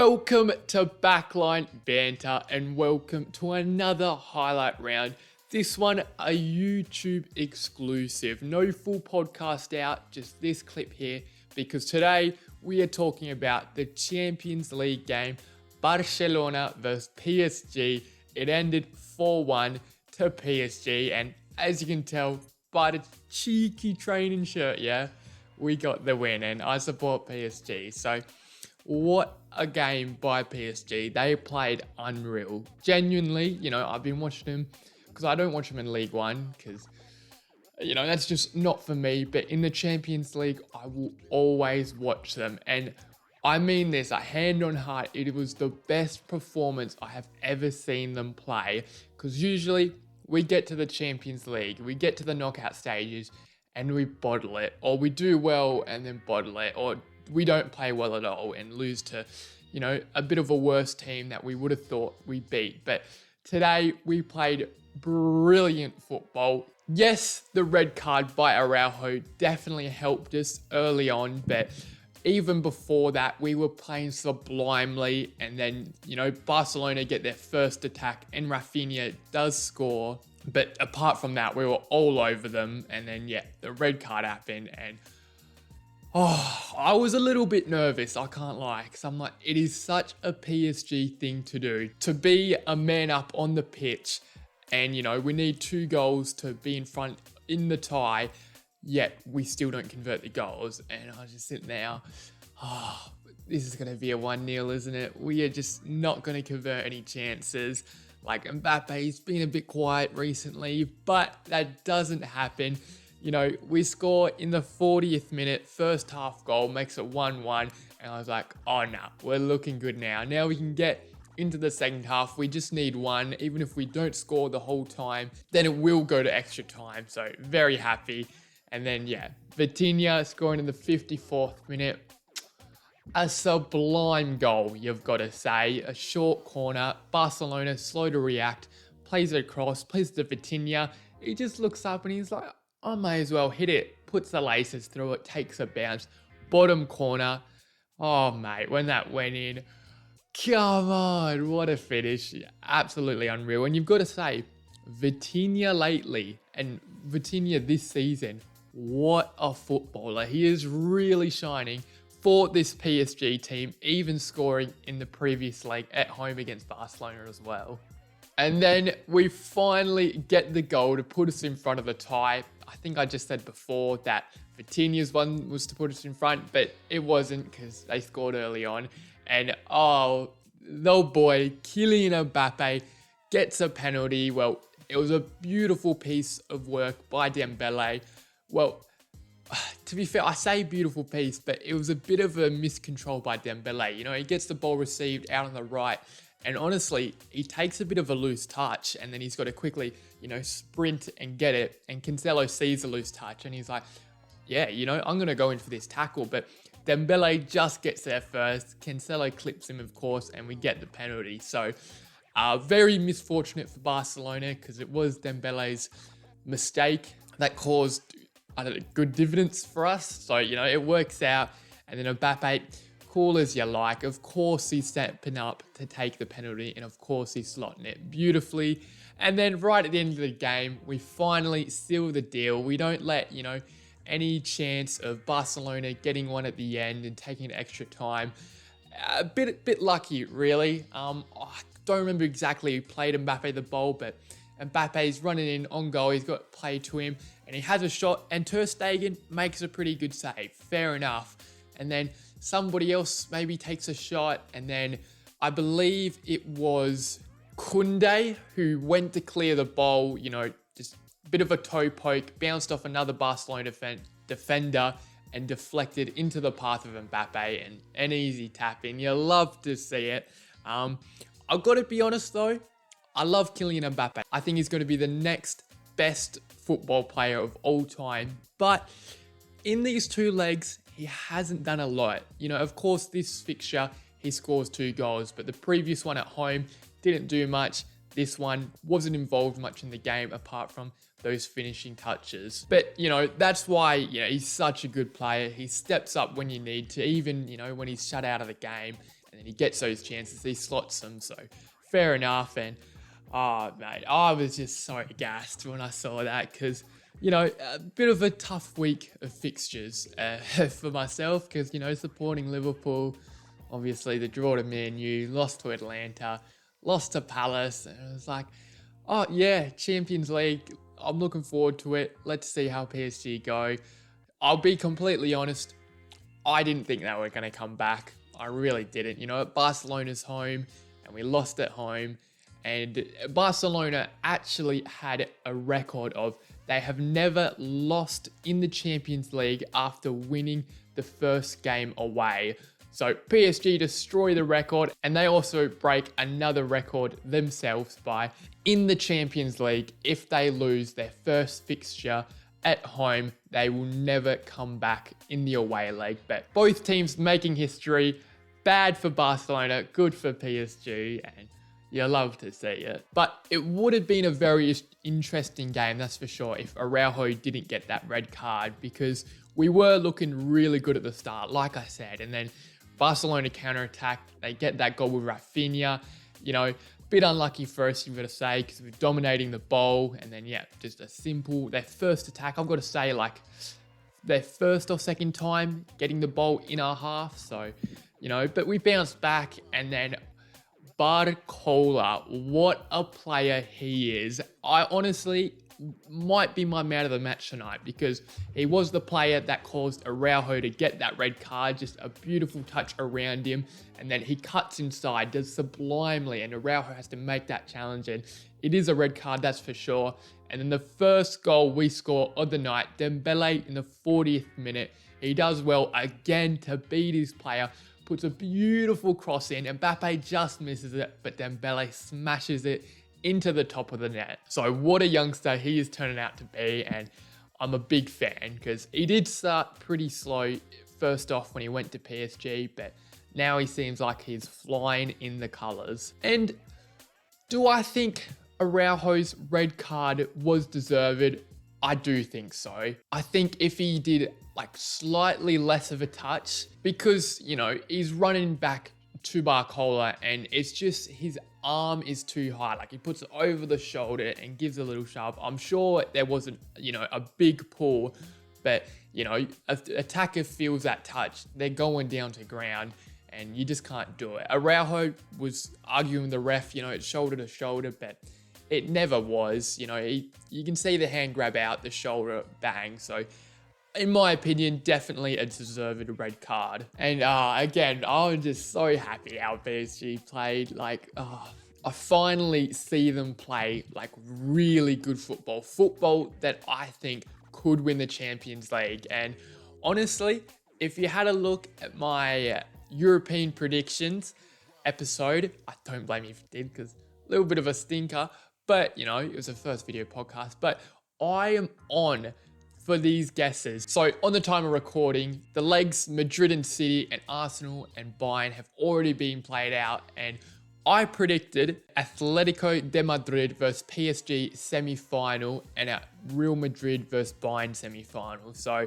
Welcome to Backline Banter and welcome to another highlight round. This one a YouTube exclusive. No full podcast out, just this clip here because today we are talking about the Champions League game, Barcelona versus PSG. It ended 4-1 to PSG, and as you can tell by the cheeky training shirt, we got the win and I support PSG. So what a game by PSG. They played unreal. Genuinely, I've been watching them because I don't watch them in League One because, that's just not for me. But in the Champions League, I will always watch them. And I mean this, a hand on heart, it was the best performance I have ever seen them play. Because usually we get to the Champions League, we get to the knockout stages and we bottle it. Or we do well and then bottle it. Or we don't play well at all and lose to, a bit of a worse team that we would have thought we beat. But today we played brilliant football. Yes, the red card by Araujo definitely helped us early on, but even before that, we were playing sublimely. And then, Barcelona get their first attack and Rafinha does score. But apart from that, we were all over them. And then, the red card happened and I was a little bit nervous, I can't lie, because I'm like, it is such a PSG thing to do, to be a man up on the pitch, and we need 2 goals to be in front in the tie, yet we still don't convert the goals, and I was just sitting there, this is going to be a 1-0, isn't it? We are just not going to convert any chances. Like, Mbappe's been a bit quiet recently, but that doesn't happen. We score in the 40th minute, first half goal, makes it 1-1. And I was like, oh no, we're looking good now. Now we can get into the second half. We just need one. Even if we don't score the whole time, then it will go to extra time. So very happy. And then, Vitinha scoring in the 54th minute. A sublime goal, you've got to say. A short corner. Barcelona, slow to react. Plays it across, plays to Vitinha. He just looks up and he's like, I may as well hit it. Puts the laces through it, takes a bounce. Bottom corner. Oh, mate, when that went in. Come on, what a finish. Absolutely unreal. And you've got to say, Vitinha lately and Vitinha this season, what a footballer. He is really shining for this PSG team, even scoring in the previous leg at home against Barcelona as well. And then we finally get the goal to put us in front of the tie. I think I just said before that Vitinha's one was to put us in front, but it wasn't because they scored early on. And the boy, Kylian Mbappe, gets a penalty. Well, it was a beautiful piece of work by Dembele. Well, to be fair, I say beautiful piece, but it was a bit of a miscontrol by Dembele. He gets the ball received out on the right. And honestly, he takes a bit of a loose touch and then he's got to quickly, sprint and get it. And Cancelo sees the loose touch and he's like, I'm going to go in for this tackle. But Dembele just gets there first. Cancelo clips him, of course, and we get the penalty. So very misfortunate for Barcelona because it was Dembele's mistake that caused, good dividends for us. So, it works out. And then Mbappe, cool as you like. Of course, he's stepping up to take the penalty, and of course, he's slotting it beautifully. And then right at the end of the game, we finally seal the deal. We don't let, any chance of Barcelona getting one at the end and taking extra time. A bit lucky, really. I don't remember exactly who played Mbappe the ball, but Mbappe's running in on goal. He's got play to him, and he has a shot, and Ter Stegen makes a pretty good save. Fair enough. And then somebody else maybe takes a shot, and then I believe it was Koundé who went to clear the ball, just a bit of a toe poke, bounced off another Barcelona defender and deflected into the path of Mbappe, and an easy tap in. You love to see it. I've got to be honest though, I love Kylian Mbappe. I think he's going to be the next best football player of all time, but in these 2 legs, he hasn't done a lot. Of course, this fixture, he scores 2 goals, but the previous one at home didn't do much. This one wasn't involved much in the game apart from those finishing touches. But, that's why, he's such a good player. He steps up when you need to, even, when he's shut out of the game. and then he gets those chances, he slots them, so fair enough. And oh, mate, I was just so gassed when I saw that because, a bit of a tough week of fixtures for myself because, supporting Liverpool, obviously the draw to Man U, lost to Atlanta, lost to Palace, and it was like, oh yeah, Champions League, I'm looking forward to it. Let's see how PSG go. I'll be completely honest, I didn't think they were going to come back. I really didn't. Barcelona's home and we lost at home. And Barcelona actually had a record of they have never lost in the Champions League after winning the first game away. So PSG destroy the record, and they also break another record themselves by in the Champions League, if they lose their first fixture at home, they will never come back in the away leg. But both teams making history, bad for Barcelona, good for PSG, and you love to see it. But it would have been a very interesting game, that's for sure, if Araujo didn't get that red card, because we were looking really good at the start, like I said. And then Barcelona counter-attack, they get that goal with Rafinha. Bit unlucky first, you've got to say, because we're dominating the ball. And then, yeah, just their first attack, I've got to say, like, their first or second time getting the ball in our half. So, but we bounced back, and then Barcola, what a player he is. I honestly might be my man of the match tonight because he was the player that caused Araujo to get that red card. Just a beautiful touch around him, and then he cuts inside, does sublimely, and Araujo has to make that challenge, and it is a red card, that's for sure. And then the first goal we score of the night, Dembele in the 40th minute, he does well again to beat his player, puts a beautiful cross in, and Mbappe just misses it, but Dembele smashes it into the top of the net. So what a youngster he is turning out to be, and I'm a big fan because he did start pretty slow first off when he went to PSG, but now he seems like he's flying in the colours. And do I think Araujo's red card was deserved? I do think so. I think if he did like slightly less of a touch, because, he's running back to Barcola and it's just his arm is too high. Like he puts it over the shoulder and gives a little shove. I'm sure there wasn't, a big pull, but, an attacker feels that touch. They're going down to ground and you just can't do it. Araujo was arguing the ref, it's shoulder to shoulder, but it never was. You can see the hand grab out, the shoulder bang. So in my opinion, definitely a deserved red card. And again, I'm just so happy how PSG played. I finally see them play like really good football that I think could win the Champions League. And honestly, if you had a look at my European predictions episode, I don't blame you if you did, because a little bit of a stinker, but it was a first video podcast, but I am on for these guesses. So on the time of recording, the legs Madrid and City and Arsenal and Bayern have already been played out, and I predicted Atletico de Madrid versus PSG semi-final and a Real Madrid versus Bayern semi-final. So,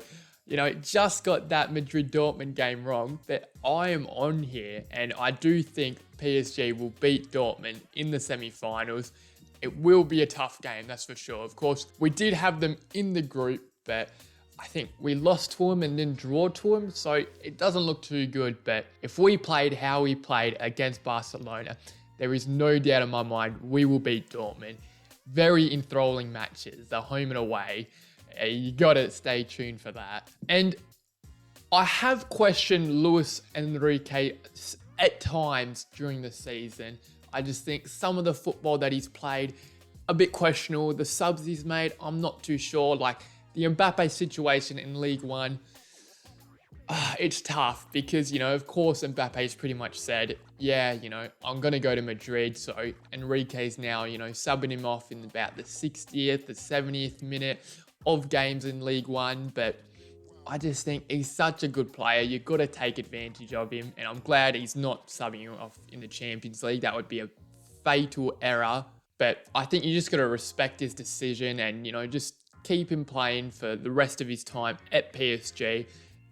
just got that Madrid-Dortmund game wrong, but I am on here, and I do think PSG will beat Dortmund in the semi-finals. It will be a tough game, that's for sure. Of course, we did have them in the group, but I think we lost to them and then draw to them, so it doesn't look too good. But if we played how we played against Barcelona, there is no doubt in my mind we will beat Dortmund. Very enthralling matches, the home and away. You gotta stay tuned for that. And I have questioned Luis Enrique at times during the season. I just think some of the football that he's played, a bit questionable. The subs he's made, I'm not too sure. Like the Mbappe situation in League One, it's tough because, of course, Mbappe's pretty much said, yeah, I'm going to go to Madrid. So Enrique's now, subbing him off in about the 60th, the 70th minute of games in League One. But I just think he's such a good player. You've got to take advantage of him. And I'm glad he's not subbing him off in the Champions League. That would be a fatal error. But I think you just got to respect his decision and, just keep him playing for the rest of his time at PSG.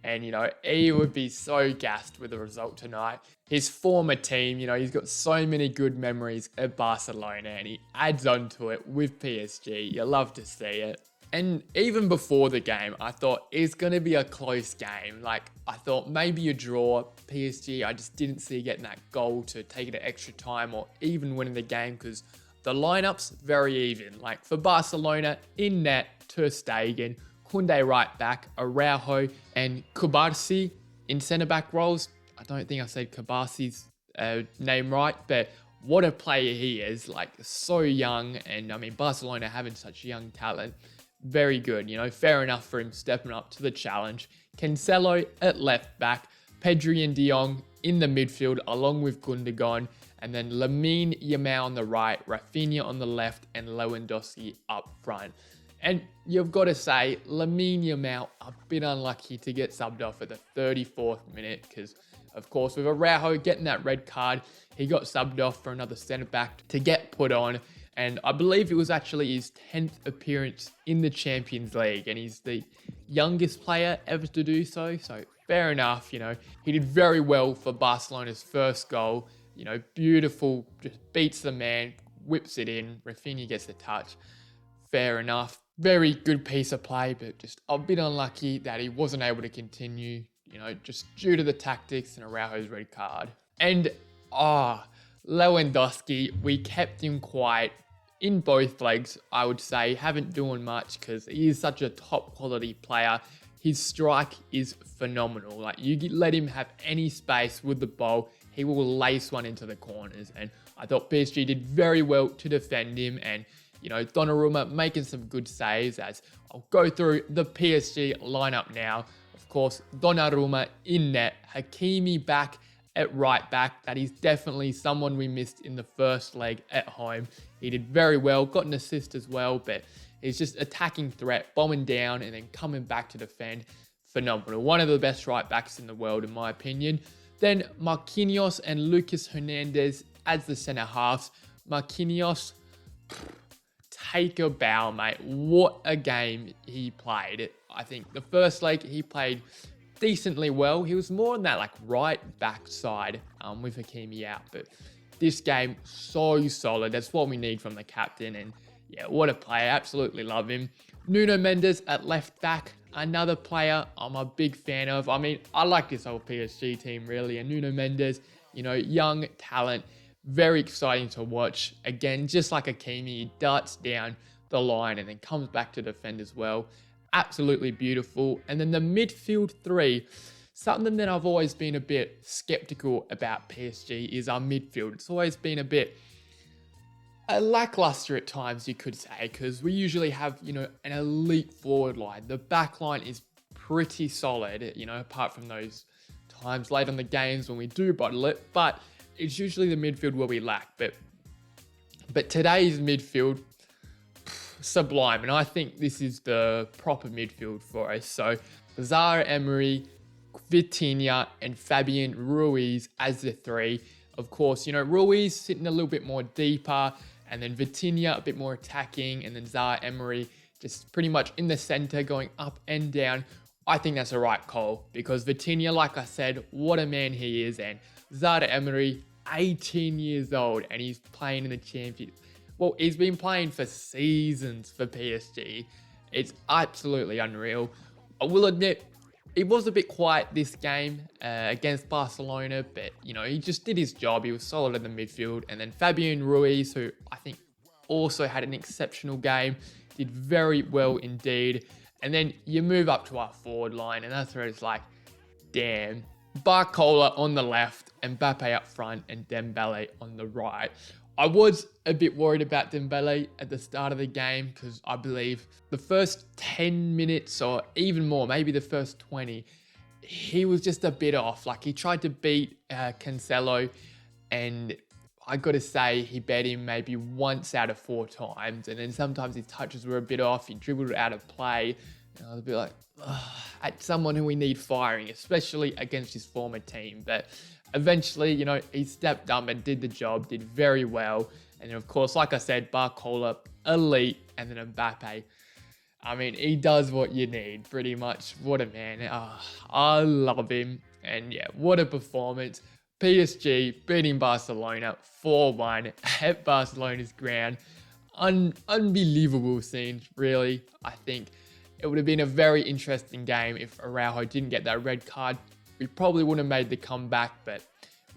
And, he would be so gassed with the result tonight. His former team, he's got so many good memories at Barcelona and he adds on to it with PSG. You love to see it. And even before the game, I thought it's going to be a close game. Like, I thought maybe a draw. PSG, I just didn't see getting that goal to take it to extra time or even winning the game because the lineup's very even. Like, for Barcelona, in net, Ter Stegen, Koundé right back, Araujo, and Kubarsi in centre-back roles. I don't think I said Kubarsi's name right, but what a player he is. Like, so young, and I mean, Barcelona having such young talent. Very good, fair enough for him stepping up to the challenge. Cancelo at left back, Pedri and De Jong in the midfield, along with Gundogan, and then Lamine Yamal on the right, Rafinha on the left, and Lewandowski up front. And you've got to say, Lamine Yamal a bit unlucky to get subbed off at the 34th minute because, of course, with Araujo getting that red card, he got subbed off for another centre-back to get put on. And I believe it was actually his 10th appearance in the Champions League. And he's the youngest player ever to do so. So fair enough, he did very well for Barcelona's first goal. Beautiful, just beats the man, whips it in. Rafinha gets the touch. Fair enough. Very good piece of play, but just a bit unlucky that he wasn't able to continue, just due to the tactics and Araujo's red card. And, Lewandowski, we kept him quiet in both legs, I would say. Haven't doing much because he is such a top quality player. His strike is phenomenal. Like, you let him have any space with the ball, he will lace one into the corners. And I thought PSG did very well to defend him. And, Donnarumma making some good saves as I'll go through the PSG lineup now. Of course, Donnarumma in net, Hakimi back at right back. That is definitely someone we missed in the first leg at home. He did very well, got an assist as well, but he's just attacking threat, bombing down and then coming back to defend. Phenomenal. One of the best right backs in the world, in my opinion. Then Marquinhos and Lucas Hernandez as the centre halves. Marquinhos, take a bow, mate. What a game he played. I think the first leg he played decently well. He was more on that right back side with Hakimi out. But this game, so solid. That's what we need from the captain. And yeah, what a player. Absolutely love him. Nuno Mendes at left back. Another player I'm a big fan of. I mean, I like this whole PSG team really. And Nuno Mendes, young talent. Very exciting to watch. Again, just like Hakimi, he darts down the line and then comes back to defend as well. Absolutely beautiful. And then the midfield three, something that I've always been a bit skeptical about PSG is our midfield. It's always been a bit lackluster at times, you could say, because we usually have, an elite forward line. The back line is pretty solid, apart from those times late on the games when we do bottle it. But it's usually the midfield where we lack. But today's midfield, sublime. And I think this is the proper midfield for us. So Zaire Emery, Vitinha, and Fabian Ruiz as the three. Of course, Ruiz sitting a little bit more deeper, and then Vitinha a bit more attacking, and then Zaire Emery just pretty much in the center going up and down. I think that's a right call because Vitinha, like I said, what a man he is. And Zaire Emery, 18 years old, and he's playing in the Champions. Well, he's been playing for seasons for PSG. It's absolutely unreal. I will admit, it was a bit quiet this game against Barcelona, but, he just did his job. He was solid in the midfield. And then Fabian Ruiz, who I think also had an exceptional game, did very well indeed. And then you move up to our forward line, and that's where it's like, damn. Barcola on the left, Mbappe up front, and Dembele on the right. I was a bit worried about Dembele at the start of the game because I believe the first 10 minutes or even more, maybe the first 20, he was just a bit off. Like, he tried to beat Cancelo, and I got to say he bet him maybe once out of 4 times. And then sometimes his touches were a bit off. He dribbled it out of play. And I was a bit like, at someone who we need firing, especially against his former team. But eventually, he stepped up and did the job, did very well. And then, of course, like I said, Barcola, elite, and then Mbappe. I mean, he does what you need, pretty much. What a man. I love him. And yeah, what a performance. PSG beating Barcelona 4-1 at Barcelona's ground. Unbelievable scenes, really. I think it would have been a very interesting game if Araujo didn't get that red card. We probably wouldn't have made the comeback, but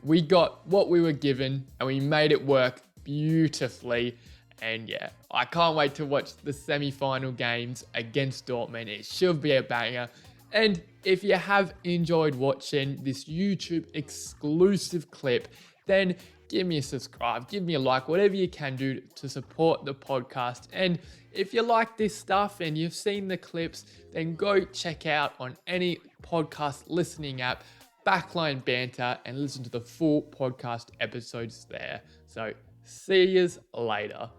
we got what we were given and we made it work beautifully. And yeah, I can't wait to watch the semi-final games against Dortmund. It should be a banger. And if you have enjoyed watching this YouTube exclusive clip, then give me a subscribe, give me a like, whatever you can do to support the podcast. And if you like this stuff and you've seen the clips, then go check out on any podcast listening app, Backline Banter, and listen to the full podcast episodes there. So see yous later.